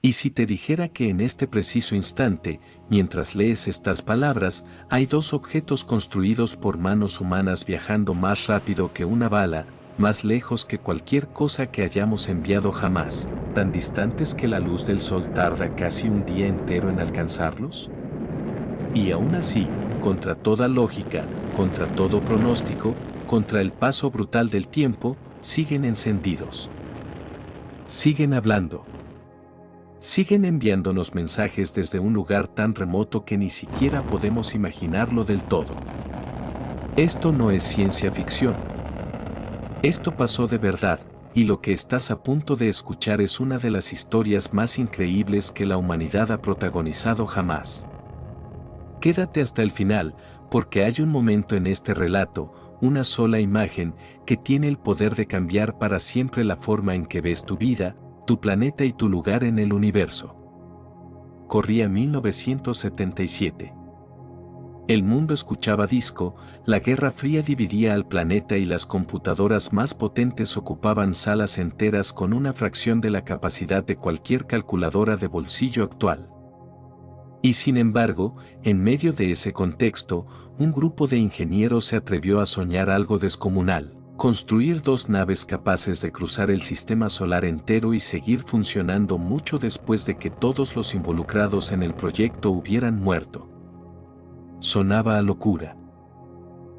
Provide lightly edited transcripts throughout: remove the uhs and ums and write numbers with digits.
¿Y si te dijera que en este preciso instante, mientras lees estas palabras, hay dos objetos construidos por manos humanas viajando más rápido que una bala, más lejos que cualquier cosa que hayamos enviado jamás, tan distantes que la luz del sol tarda casi un día entero en alcanzarlos? Y aún así, contra toda lógica, contra todo pronóstico, contra el paso brutal del tiempo, siguen encendidos. Siguen hablando. Siguen enviándonos mensajes desde un lugar tan remoto que ni siquiera podemos imaginarlo del todo. Esto no es ciencia ficción. Esto pasó de verdad, y lo que estás a punto de escuchar es una de las historias más increíbles que la humanidad ha protagonizado jamás. Quédate hasta el final, porque hay un momento en este relato, una sola imagen, que tiene el poder de cambiar para siempre la forma en que ves tu vida, tu planeta y tu lugar en el universo. Corría 1977. El mundo escuchaba disco, la Guerra Fría dividía al planeta y las computadoras más potentes ocupaban salas enteras con una fracción de la capacidad de cualquier calculadora de bolsillo actual. Y sin embargo, en medio de ese contexto, un grupo de ingenieros se atrevió a soñar algo descomunal: construir dos naves capaces de cruzar el sistema solar entero y seguir funcionando mucho después de que todos los involucrados en el proyecto hubieran muerto. Sonaba a locura.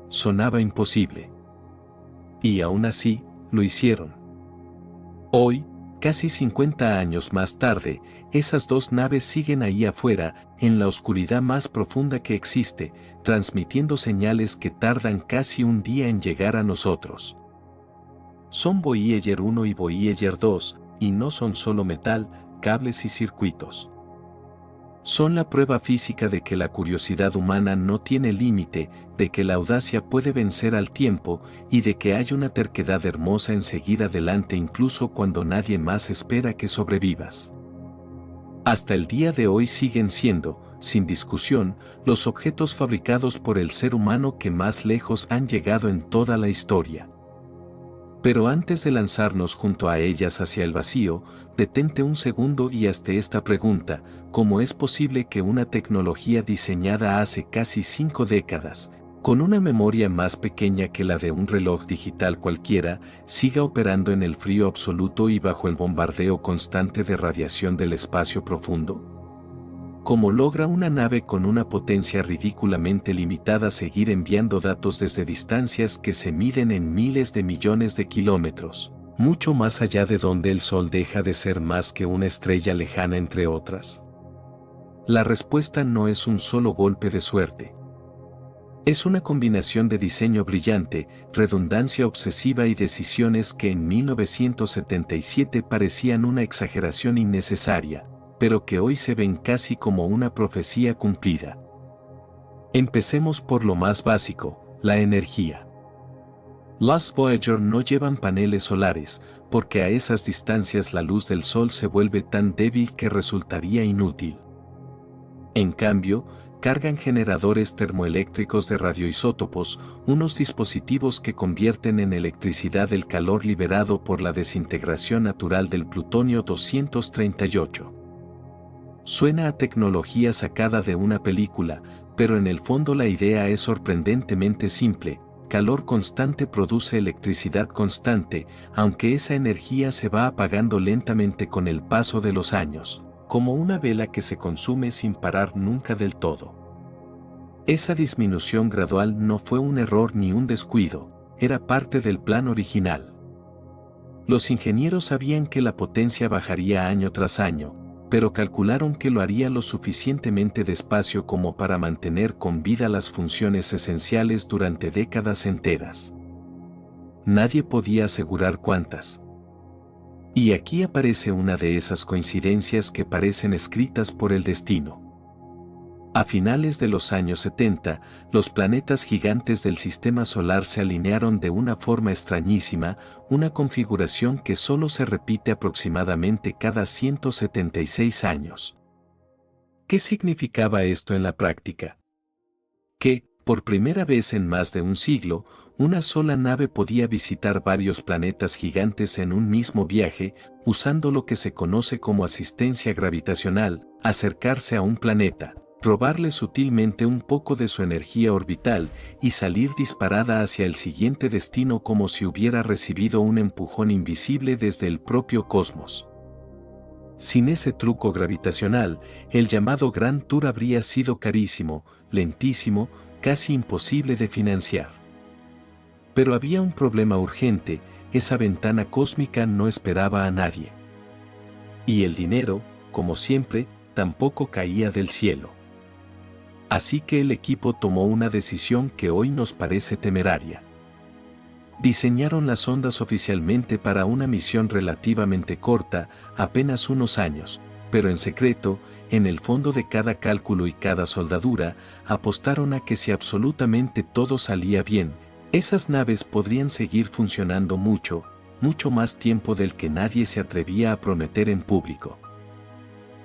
Sonaba imposible. Y aún así, lo hicieron. Hoy, casi 50 años más tarde, esas dos naves siguen ahí afuera, en la oscuridad más profunda que existe, transmitiendo señales que tardan casi un día en llegar a nosotros. Son Voyager 1 y Voyager 2, y no son solo metal, cables y circuitos. Son la prueba física de que la curiosidad humana no tiene límite, de que la audacia puede vencer al tiempo, y de que hay una terquedad hermosa en seguir adelante incluso cuando nadie más espera que sobrevivas. Hasta el día de hoy siguen siendo, sin discusión, los objetos fabricados por el ser humano que más lejos han llegado en toda la historia. Pero antes de lanzarnos junto a ellas hacia el vacío, detente un segundo y hazte esta pregunta: ¿cómo es posible que una tecnología diseñada hace casi 5 décadas, con una memoria más pequeña que la de un reloj digital cualquiera, siga operando en el frío absoluto y bajo el bombardeo constante de radiación del espacio profundo? ¿Cómo logra una nave con una potencia ridículamente limitada seguir enviando datos desde distancias que se miden en miles de millones de kilómetros, mucho más allá de donde el Sol deja de ser más que una estrella lejana entre otras? La respuesta no es un solo golpe de suerte. Es una combinación de diseño brillante, redundancia obsesiva y decisiones que en 1977 parecían una exageración innecesaria, pero que hoy se ven casi como una profecía cumplida. Empecemos por lo más básico: la energía. Los Voyager no llevan paneles solares, porque a esas distancias la luz del sol se vuelve tan débil que resultaría inútil. En cambio, cargan generadores termoeléctricos de radioisótopos, unos dispositivos que convierten en electricidad el calor liberado por la desintegración natural del plutonio 238. Suena a tecnología sacada de una película, pero en el fondo la idea es sorprendentemente simple: calor constante produce electricidad constante, aunque esa energía se va apagando lentamente con el paso de los años, como una vela que se consume sin parar nunca del todo. Esa disminución gradual no fue un error ni un descuido, era parte del plan original. Los ingenieros sabían que la potencia bajaría año tras año, pero calcularon que lo haría lo suficientemente despacio como para mantener con vida las funciones esenciales durante décadas enteras. Nadie podía asegurar cuántas. Y aquí aparece una de esas coincidencias que parecen escritas por el destino. A finales de los años 70, los planetas gigantes del sistema solar se alinearon de una forma extrañísima, una configuración que solo se repite aproximadamente cada 176 años. ¿Qué significaba esto en la práctica? Que, Por primera vez en más de un siglo, una sola nave podía visitar varios planetas gigantes en un mismo viaje, usando lo que se conoce como asistencia gravitacional, acercarse a un planeta, robarle sutilmente un poco de su energía orbital y salir disparada hacia el siguiente destino como si hubiera recibido un empujón invisible desde el propio cosmos. Sin ese truco gravitacional, el llamado Gran Tour habría sido carísimo, lentísimo, casi imposible de financiar. Pero había un problema urgente: esa ventana cósmica no esperaba a nadie. Y el dinero, como siempre, tampoco caía del cielo. Así que el equipo tomó una decisión que hoy nos parece temeraria. Diseñaron las sondas oficialmente para una misión relativamente corta, apenas unos años, pero en secreto, en el fondo de cada cálculo y cada soldadura, apostaron a que si absolutamente todo salía bien, esas naves podrían seguir funcionando mucho, mucho más tiempo del que nadie se atrevía a prometer en público.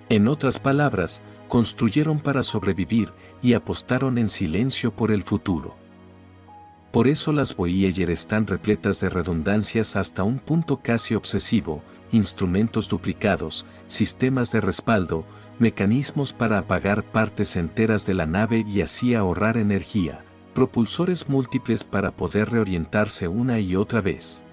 En otras palabras, construyeron para sobrevivir y apostaron en silencio por el futuro. Por eso las Voyager están repletas de redundancias hasta un punto casi obsesivo: instrumentos duplicados, sistemas de respaldo, mecanismos para apagar partes enteras de la nave y así ahorrar energía, propulsores múltiples para poder reorientarse una y otra vez.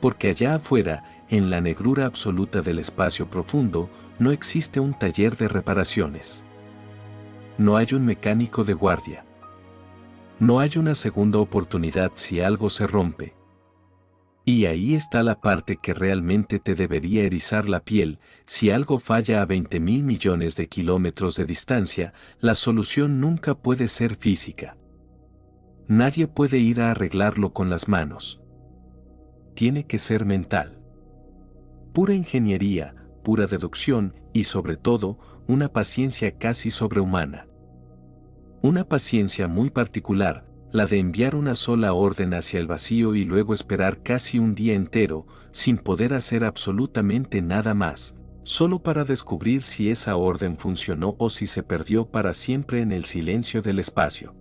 Porque allá afuera, en la negrura absoluta del espacio profundo, no existe un taller de reparaciones. No hay un mecánico de guardia. No hay una segunda oportunidad si algo se rompe. Y ahí está la parte que realmente te debería erizar la piel: si algo falla a 20.000 millones de kilómetros de distancia, la solución nunca puede ser física. Nadie puede ir a arreglarlo con las manos. Tiene que ser mental. Pura ingeniería, pura deducción y sobre todo, una paciencia casi sobrehumana. Una paciencia muy particular, la de enviar una sola orden hacia el vacío y luego esperar casi un día entero, sin poder hacer absolutamente nada más, solo para descubrir si esa orden funcionó o si se perdió para siempre en el silencio del espacio.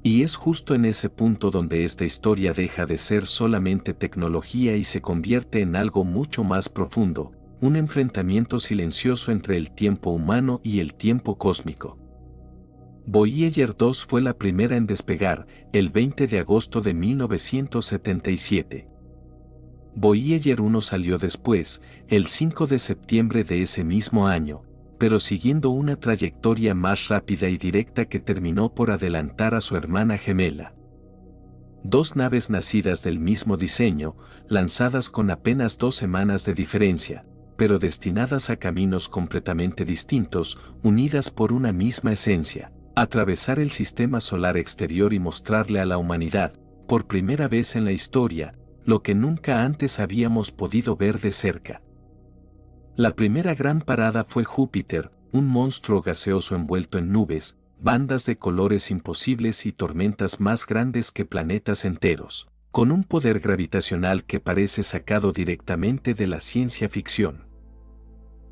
Y es justo en ese punto donde esta historia deja de ser solamente tecnología y se convierte en algo mucho más profundo: un enfrentamiento silencioso entre el tiempo humano y el tiempo cósmico. Voyager 2 fue la primera en despegar, el 20 de agosto de 1977. Voyager 1 salió después, el 5 de septiembre de ese mismo año, pero siguiendo una trayectoria más rápida y directa que terminó por adelantar a su hermana gemela. Dos naves nacidas del mismo diseño, lanzadas con apenas 2 semanas de diferencia, pero destinadas a caminos completamente distintos, unidas por una misma esencia: atravesar el sistema solar exterior y mostrarle a la humanidad, por primera vez en la historia, lo que nunca antes habíamos podido ver de cerca. La primera gran parada fue Júpiter, un monstruo gaseoso envuelto en nubes, bandas de colores imposibles y tormentas más grandes que planetas enteros, con un poder gravitacional que parece sacado directamente de la ciencia ficción.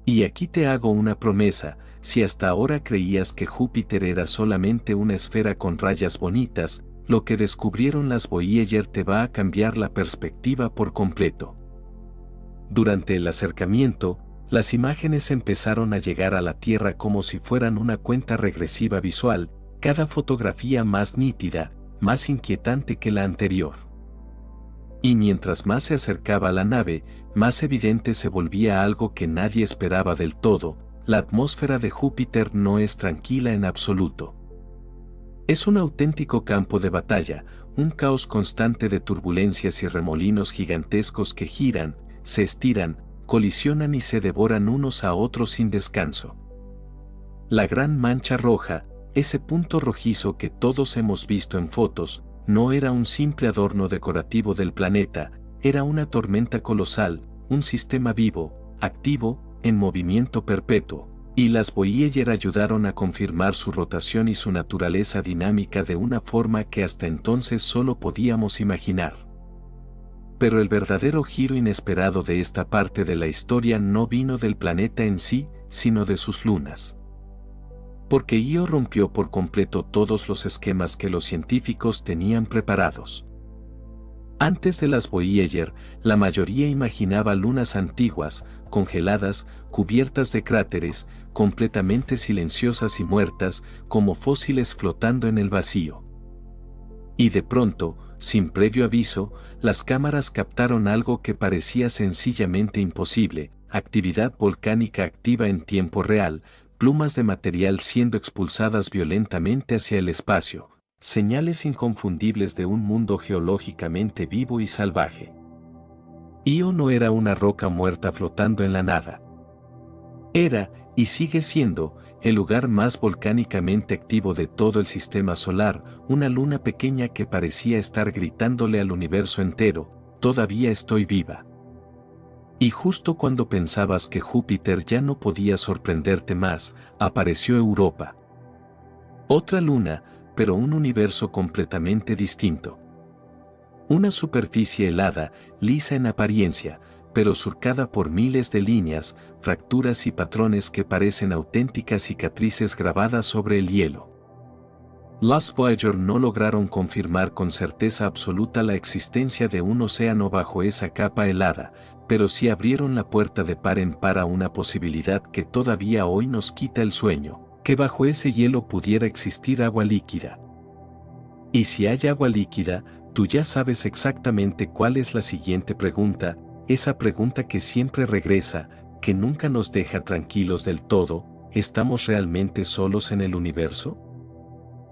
Y aquí te hago una promesa: si hasta ahora creías que Júpiter era solamente una esfera con rayas bonitas, lo que descubrieron las Voyager te va a cambiar la perspectiva por completo. Durante el acercamiento, las imágenes empezaron a llegar a la Tierra como si fueran una cuenta regresiva visual, cada fotografía más nítida, más inquietante que la anterior. Y mientras más se acercaba a la nave, más evidente se volvía algo que nadie esperaba del todo: la atmósfera de Júpiter no es tranquila en absoluto. Es un auténtico campo de batalla, un caos constante de turbulencias y remolinos gigantescos que giran, se estiran, colisionan y se devoran unos a otros sin descanso. La gran mancha roja, ese punto rojizo que todos hemos visto en fotos, no era un simple adorno decorativo del planeta, era una tormenta colosal, un sistema vivo, activo, en movimiento perpetuo, y las Voyager ayudaron a confirmar su rotación y su naturaleza dinámica de una forma que hasta entonces solo podíamos imaginar. Pero el verdadero giro inesperado de esta parte de la historia no vino del planeta en sí, sino de sus lunas. Porque Io rompió por completo todos los esquemas que los científicos tenían preparados. Antes de las Voyager, la mayoría imaginaba lunas antiguas, congeladas, cubiertas de cráteres, completamente silenciosas y muertas, como fósiles flotando en el vacío. Y de pronto, sin previo aviso, las cámaras captaron algo que parecía sencillamente imposible: actividad volcánica activa en tiempo real, plumas de material siendo expulsadas violentamente hacia el espacio, señales inconfundibles de un mundo geológicamente vivo y salvaje. Io no era una roca muerta flotando en la nada. Era, y sigue siendo, el lugar más volcánicamente activo de todo el sistema solar, una luna pequeña que parecía estar gritándole al universo entero: todavía estoy viva. Y justo cuando pensabas que Júpiter ya no podía sorprenderte más, apareció Europa. Otra luna, pero un universo completamente distinto. Una superficie helada, lisa en apariencia, pero surcada por miles de líneas, fracturas y patrones que parecen auténticas cicatrices grabadas sobre el hielo. Los Voyager no lograron confirmar con certeza absoluta la existencia de un océano bajo esa capa helada, pero sí abrieron la puerta de par en par a una posibilidad que todavía hoy nos quita el sueño: que bajo ese hielo pudiera existir agua líquida. Y si hay agua líquida, tú ya sabes exactamente cuál es la siguiente pregunta, esa pregunta que siempre regresa, que nunca nos deja tranquilos del todo: ¿estamos realmente solos en el universo?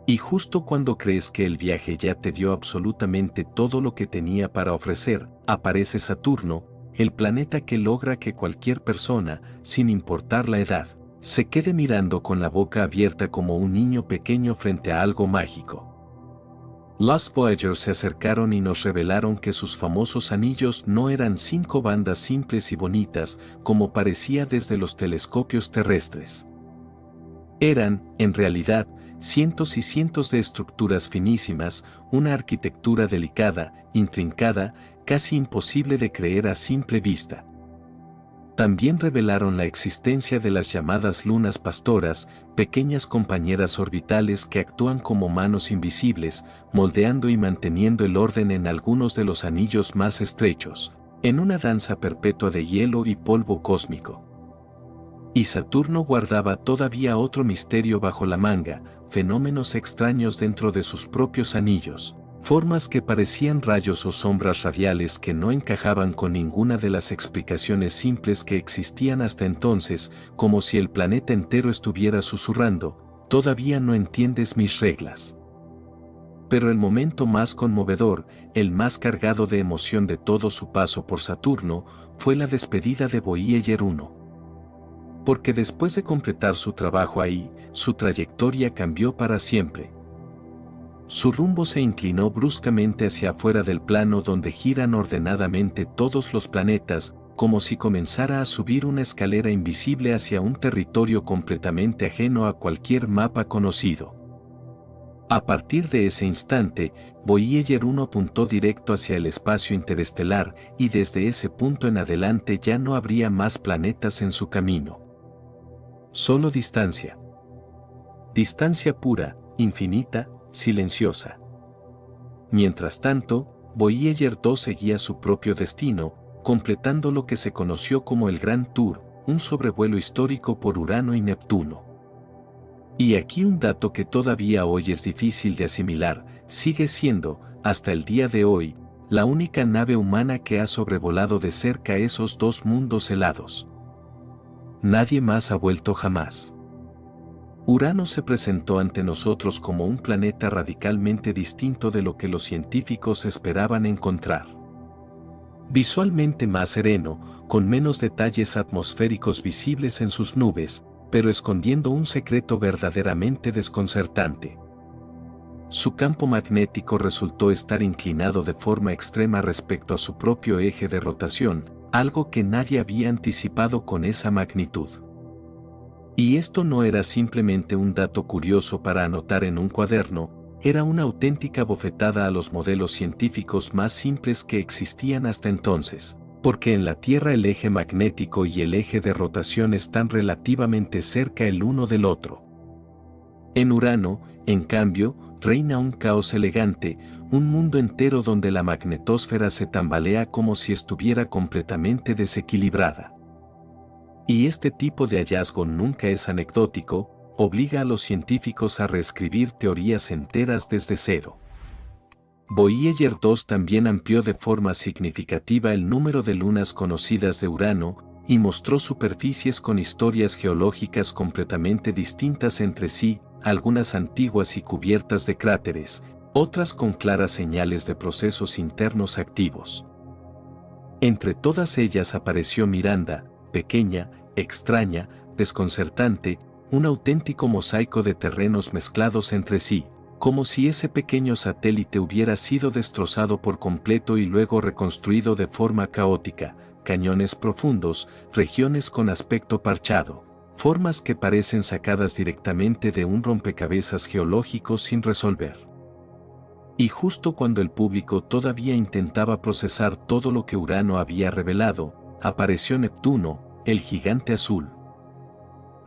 Y justo cuando crees que el viaje ya te dio absolutamente todo lo que tenía para ofrecer, aparece Saturno, el planeta que logra que cualquier persona, sin importar la edad, se quede mirando con la boca abierta como un niño pequeño frente a algo mágico. Los Voyager se acercaron y nos revelaron que sus famosos anillos no eran 5 bandas simples y bonitas, como parecía desde los telescopios terrestres. Eran, en realidad, cientos y cientos de estructuras finísimas, una arquitectura delicada, intrincada, casi imposible de creer a simple vista. También revelaron la existencia de las llamadas lunas pastoras, pequeñas compañeras orbitales que actúan como manos invisibles, moldeando y manteniendo el orden en algunos de los anillos más estrechos, en una danza perpetua de hielo y polvo cósmico. Y Saturno guardaba todavía otro misterio bajo la manga: fenómenos extraños dentro de sus propios anillos, formas que parecían rayos o sombras radiales que no encajaban con ninguna de las explicaciones simples que existían hasta entonces, como si el planeta entero estuviera susurrando: todavía no entiendes mis reglas. Pero el momento más conmovedor, el más cargado de emoción de todo su paso por Saturno, fue la despedida de Voyager 1. Porque después de completar su trabajo ahí, su trayectoria cambió para siempre. Su rumbo se inclinó bruscamente hacia afuera del plano donde giran ordenadamente todos los planetas, como si comenzara a subir una escalera invisible hacia un territorio completamente ajeno a cualquier mapa conocido. A partir de ese instante, Voyager 1 apuntó directo hacia el espacio interestelar, y desde ese punto en adelante ya no habría más planetas en su camino. Solo distancia. Distancia pura, infinita, silenciosa. Mientras tanto, Voyager 2 seguía su propio destino, completando lo que se conoció como el Gran Tour, un sobrevuelo histórico por Urano y Neptuno. Y aquí un dato que todavía hoy es difícil de asimilar: sigue siendo, hasta el día de hoy, la única nave humana que ha sobrevolado de cerca esos dos mundos helados. Nadie más ha vuelto jamás. Urano se presentó ante nosotros como un planeta radicalmente distinto de lo que los científicos esperaban encontrar. Visualmente más sereno, con menos detalles atmosféricos visibles en sus nubes, pero escondiendo un secreto verdaderamente desconcertante. Su campo magnético resultó estar inclinado de forma extrema respecto a su propio eje de rotación, algo que nadie había anticipado con esa magnitud. Y esto no era simplemente un dato curioso para anotar en un cuaderno, era una auténtica bofetada a los modelos científicos más simples que existían hasta entonces, porque en la Tierra el eje magnético y el eje de rotación están relativamente cerca el uno del otro. En Urano, en cambio, reina un caos elegante, un mundo entero donde la magnetosfera se tambalea como si estuviera completamente desequilibrada. Y este tipo de hallazgo nunca es anecdótico, obliga a los científicos a reescribir teorías enteras desde cero. Voyager 2 también amplió de forma significativa el número de lunas conocidas de Urano y mostró superficies con historias geológicas completamente distintas entre sí, algunas antiguas y cubiertas de cráteres, otras con claras señales de procesos internos activos. Entre todas ellas apareció Miranda, pequeña, extraña, desconcertante, un auténtico mosaico de terrenos mezclados entre sí, como si ese pequeño satélite hubiera sido destrozado por completo y luego reconstruido de forma caótica, cañones profundos, regiones con aspecto parchado, formas que parecen sacadas directamente de un rompecabezas geológico sin resolver. Y justo cuando el público todavía intentaba procesar todo lo que Urano había revelado, apareció Neptuno, el gigante azul.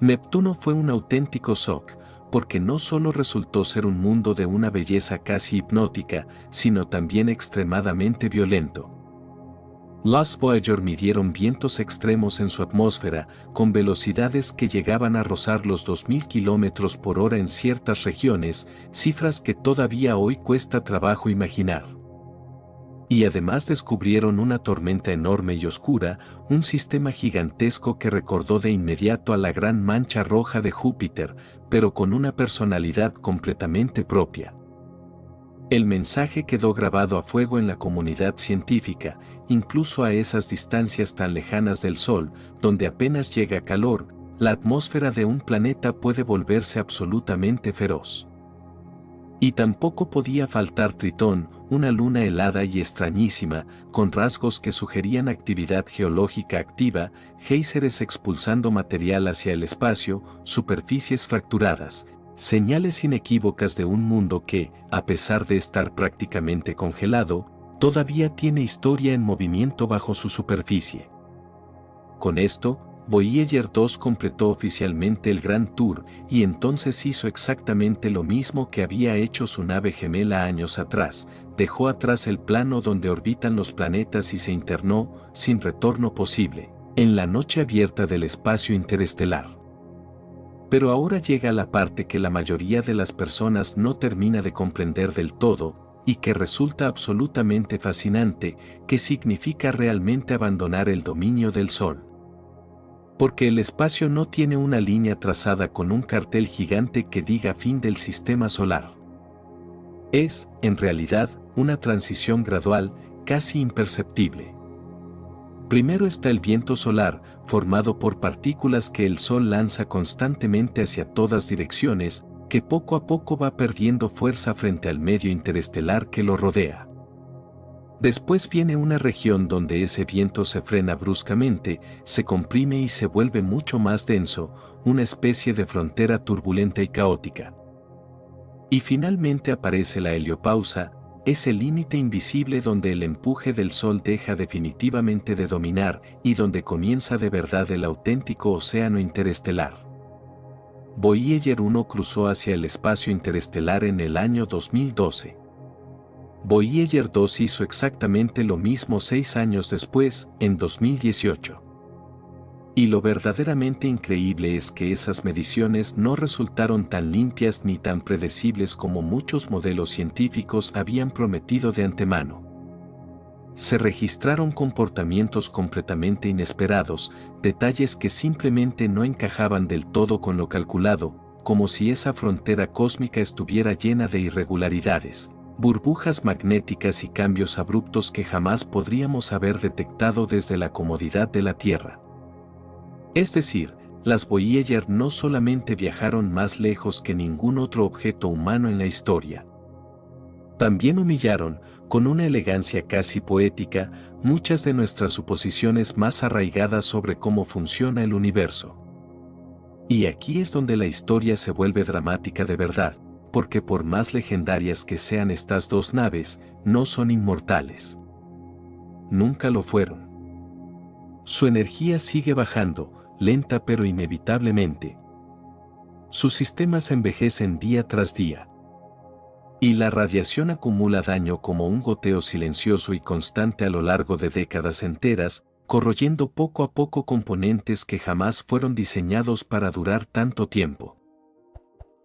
Neptuno fue un auténtico shock, porque no solo resultó ser un mundo de una belleza casi hipnótica, sino también extremadamente violento. Los Voyager midieron vientos extremos en su atmósfera, con velocidades que llegaban a rozar los 2000 km/h en ciertas regiones, cifras que todavía hoy cuesta trabajo imaginar. Y además descubrieron una tormenta enorme y oscura, un sistema gigantesco que recordó de inmediato a la gran mancha roja de Júpiter, pero con una personalidad completamente propia. El mensaje quedó grabado a fuego en la comunidad científica, incluso a esas distancias tan lejanas del Sol, donde apenas llega calor, la atmósfera de un planeta puede volverse absolutamente feroz. Y tampoco podía faltar Tritón, una luna helada y extrañísima, con rasgos que sugerían actividad geológica activa, géiseres expulsando material hacia el espacio, superficies fracturadas, señales inequívocas de un mundo que, a pesar de estar prácticamente congelado, todavía tiene historia en movimiento bajo su superficie. Con esto, Voyager 2 completó oficialmente el Grand Tour y entonces hizo exactamente lo mismo que había hecho su nave gemela años atrás, dejó atrás el plano donde orbitan los planetas y se internó, sin retorno posible, en la noche abierta del espacio interestelar. Pero ahora llega la parte que la mayoría de las personas no termina de comprender del todo, y que resulta absolutamente fascinante, que significa realmente abandonar el dominio del Sol. Porque el espacio no tiene una línea trazada con un cartel gigante que diga fin del sistema solar. Es, en realidad, una transición gradual, casi imperceptible. Primero está el viento solar, formado por partículas que el Sol lanza constantemente hacia todas direcciones, que poco a poco va perdiendo fuerza frente al medio interestelar que lo rodea. Después viene una región donde ese viento se frena bruscamente, se comprime y se vuelve mucho más denso, una especie de frontera turbulenta y caótica. Y finalmente aparece la heliopausa, ese límite invisible donde el empuje del Sol deja definitivamente de dominar y donde comienza de verdad el auténtico océano interestelar. Voyager 1 cruzó hacia el espacio interestelar en el año 2012. Voyager 2 hizo exactamente lo mismo 6 años después, en 2018. Y lo verdaderamente increíble es que esas mediciones no resultaron tan limpias ni tan predecibles como muchos modelos científicos habían prometido de antemano. Se registraron comportamientos completamente inesperados, detalles que simplemente no encajaban del todo con lo calculado, como si esa frontera cósmica estuviera llena de irregularidades, burbujas magnéticas y cambios abruptos que jamás podríamos haber detectado desde la comodidad de la Tierra. Es decir, las Voyager no solamente viajaron más lejos que ningún otro objeto humano en la historia. También humillaron, con una elegancia casi poética, muchas de nuestras suposiciones más arraigadas sobre cómo funciona el universo. Y aquí es donde la historia se vuelve dramática de verdad, porque por más legendarias que sean estas dos naves, no son inmortales. Nunca lo fueron. Su energía sigue bajando, lenta pero inevitablemente. Sus sistemas envejecen día tras día. Y la radiación acumula daño como un goteo silencioso y constante a lo largo de décadas enteras, corroyendo poco a poco componentes que jamás fueron diseñados para durar tanto tiempo.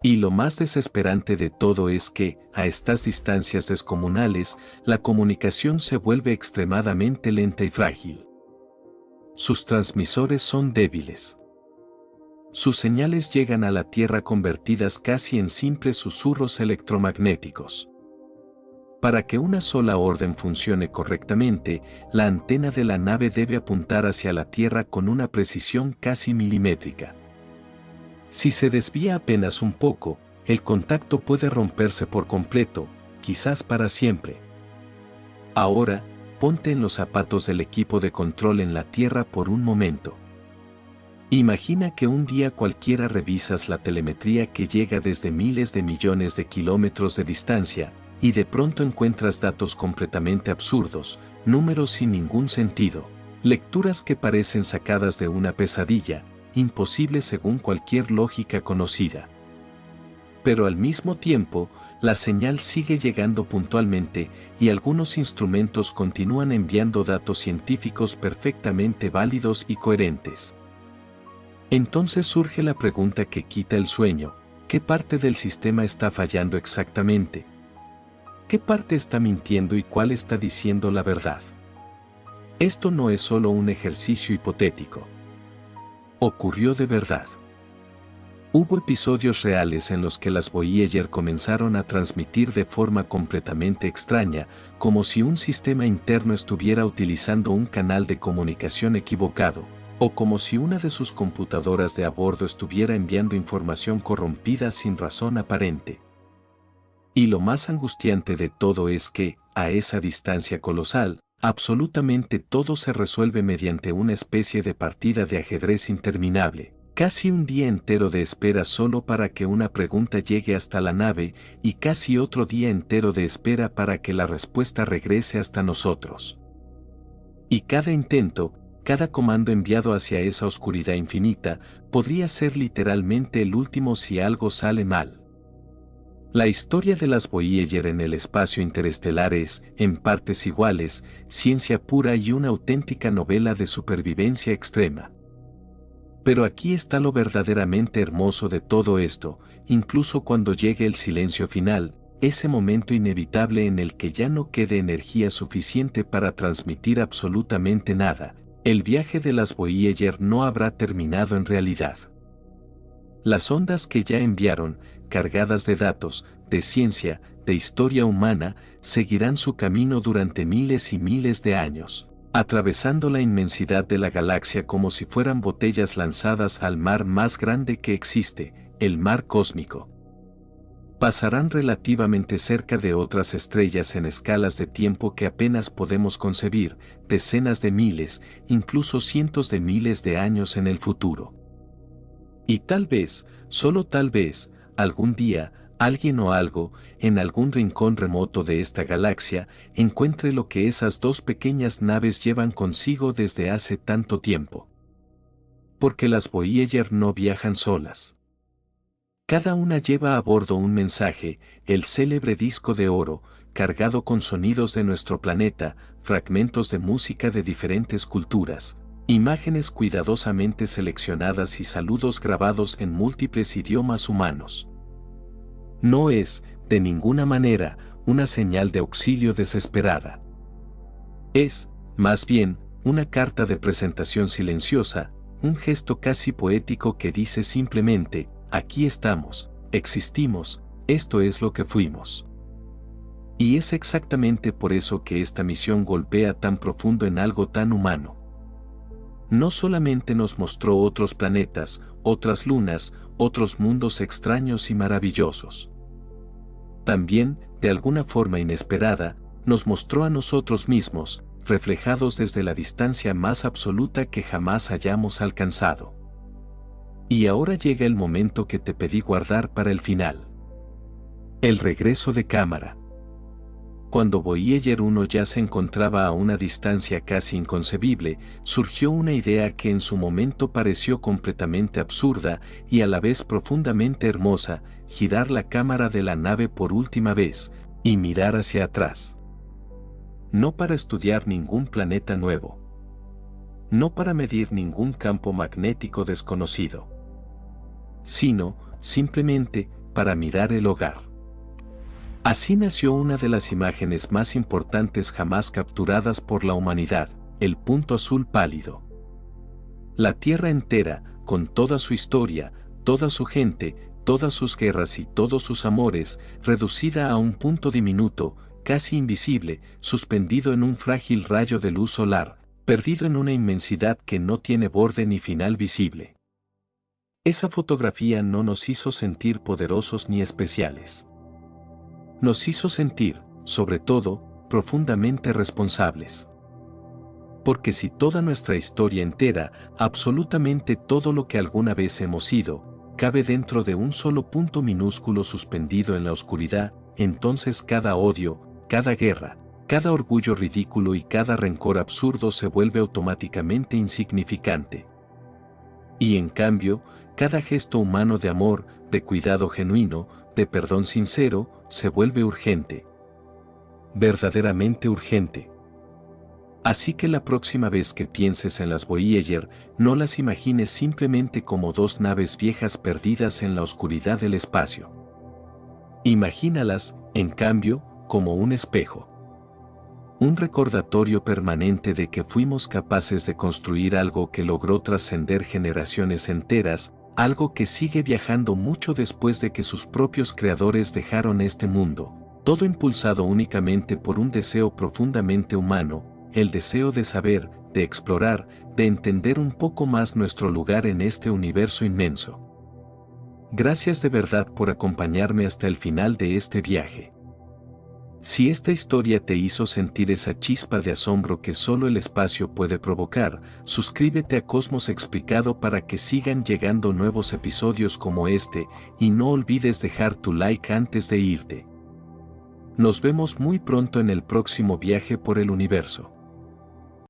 Y lo más desesperante de todo es que, a estas distancias descomunales, la comunicación se vuelve extremadamente lenta y frágil. Sus transmisores son débiles. Sus señales llegan a la Tierra convertidas casi en simples susurros electromagnéticos. Para que una sola orden funcione correctamente, la antena de la nave debe apuntar hacia la Tierra con una precisión casi milimétrica. Si se desvía apenas un poco, el contacto puede romperse por completo, quizás para siempre. Ahora, ponte en los zapatos del equipo de control en la Tierra por un momento. Imagina que un día cualquiera revisas la telemetría que llega desde miles de millones de kilómetros de distancia, y de pronto encuentras datos completamente absurdos, números sin ningún sentido, lecturas que parecen sacadas de una pesadilla, imposibles según cualquier lógica conocida. Pero al mismo tiempo, la señal sigue llegando puntualmente y algunos instrumentos continúan enviando datos científicos perfectamente válidos y coherentes. Entonces surge la pregunta que quita el sueño: ¿qué parte del sistema está fallando exactamente? ¿Qué parte está mintiendo y cuál está diciendo la verdad? Esto no es solo un ejercicio hipotético. Ocurrió de verdad. Hubo episodios reales en los que las Voyager comenzaron a transmitir de forma completamente extraña, como si un sistema interno estuviera utilizando un canal de comunicación equivocado, o como si una de sus computadoras de a bordo estuviera enviando información corrompida sin razón aparente. Y lo más angustiante de todo es que, a esa distancia colosal, absolutamente todo se resuelve mediante una especie de partida de ajedrez interminable. Casi un día entero de espera solo para que una pregunta llegue hasta la nave y casi otro día entero de espera para que la respuesta regrese hasta nosotros. Y cada intento, cada comando enviado hacia esa oscuridad infinita, podría ser literalmente el último si algo sale mal. La historia de las Voyager en el espacio interestelar es, en partes iguales, ciencia pura y una auténtica novela de supervivencia extrema. Pero aquí está lo verdaderamente hermoso de todo esto: incluso cuando llegue el silencio final, ese momento inevitable en el que ya no quede energía suficiente para transmitir absolutamente nada, el viaje de las Voyager no habrá terminado en realidad. Las ondas que ya enviaron, cargadas de datos, de ciencia, de historia humana, seguirán su camino durante miles y miles de años, atravesando la inmensidad de la galaxia como si fueran botellas lanzadas al mar más grande que existe, el mar cósmico. Pasarán relativamente cerca de otras estrellas en escalas de tiempo que apenas podemos concebir, decenas de miles, incluso cientos de miles de años en el futuro. Y tal vez, solo tal vez, algún día, alguien o algo, en algún rincón remoto de esta galaxia, encuentre lo que esas dos pequeñas naves llevan consigo desde hace tanto tiempo. Porque las Voyager no viajan solas. Cada una lleva a bordo un mensaje, el célebre disco de oro, cargado con sonidos de nuestro planeta, fragmentos de música de diferentes culturas, imágenes cuidadosamente seleccionadas y saludos grabados en múltiples idiomas humanos. No es, de ninguna manera, una señal de auxilio desesperada. Es, más bien, una carta de presentación silenciosa, un gesto casi poético que dice simplemente: aquí estamos, existimos, esto es lo que fuimos. Y es exactamente por eso que esta misión golpea tan profundo en algo tan humano. No solamente nos mostró otros planetas, otras lunas, otros mundos extraños y maravillosos. También, de alguna forma inesperada, nos mostró a nosotros mismos, reflejados desde la distancia más absoluta que jamás hayamos alcanzado. Y ahora llega el momento que te pedí guardar para el final. El regreso de cámara. Cuando Voyager 1 ya se encontraba a una distancia casi inconcebible, surgió una idea que en su momento pareció completamente absurda y a la vez profundamente hermosa: girar la cámara de la nave por última vez y mirar hacia atrás. No para estudiar ningún planeta nuevo. No para medir ningún campo magnético desconocido. Sino, simplemente, para mirar el hogar. Así nació una de las imágenes más importantes jamás capturadas por la humanidad, el punto azul pálido. La Tierra entera, con toda su historia, toda su gente, todas sus guerras y todos sus amores, reducida a un punto diminuto, casi invisible, suspendido en un frágil rayo de luz solar, perdido en una inmensidad que no tiene borde ni final visible. Esa fotografía no nos hizo sentir poderosos ni especiales. Nos hizo sentir, sobre todo, profundamente responsables. Porque si toda nuestra historia entera, absolutamente todo lo que alguna vez hemos sido, cabe dentro de un solo punto minúsculo suspendido en la oscuridad, entonces cada odio, cada guerra, cada orgullo ridículo y cada rencor absurdo se vuelve automáticamente insignificante. Y en cambio, cada gesto humano de amor, de cuidado genuino, de perdón sincero, se vuelve urgente. Verdaderamente urgente. Así que la próxima vez que pienses en las Voyager, no las imagines simplemente como dos naves viejas perdidas en la oscuridad del espacio. Imagínalas, en cambio, como un espejo. Un recordatorio permanente de que fuimos capaces de construir algo que logró trascender generaciones enteras, algo que sigue viajando mucho después de que sus propios creadores dejaron este mundo, todo impulsado únicamente por un deseo profundamente humano, el deseo de saber, de explorar, de entender un poco más nuestro lugar en este universo inmenso. Gracias de verdad por acompañarme hasta el final de este viaje. Si esta historia te hizo sentir esa chispa de asombro que solo el espacio puede provocar, suscríbete a Cosmos Explicado para que sigan llegando nuevos episodios como este, y no olvides dejar tu like antes de irte. Nos vemos muy pronto en el próximo viaje por el universo.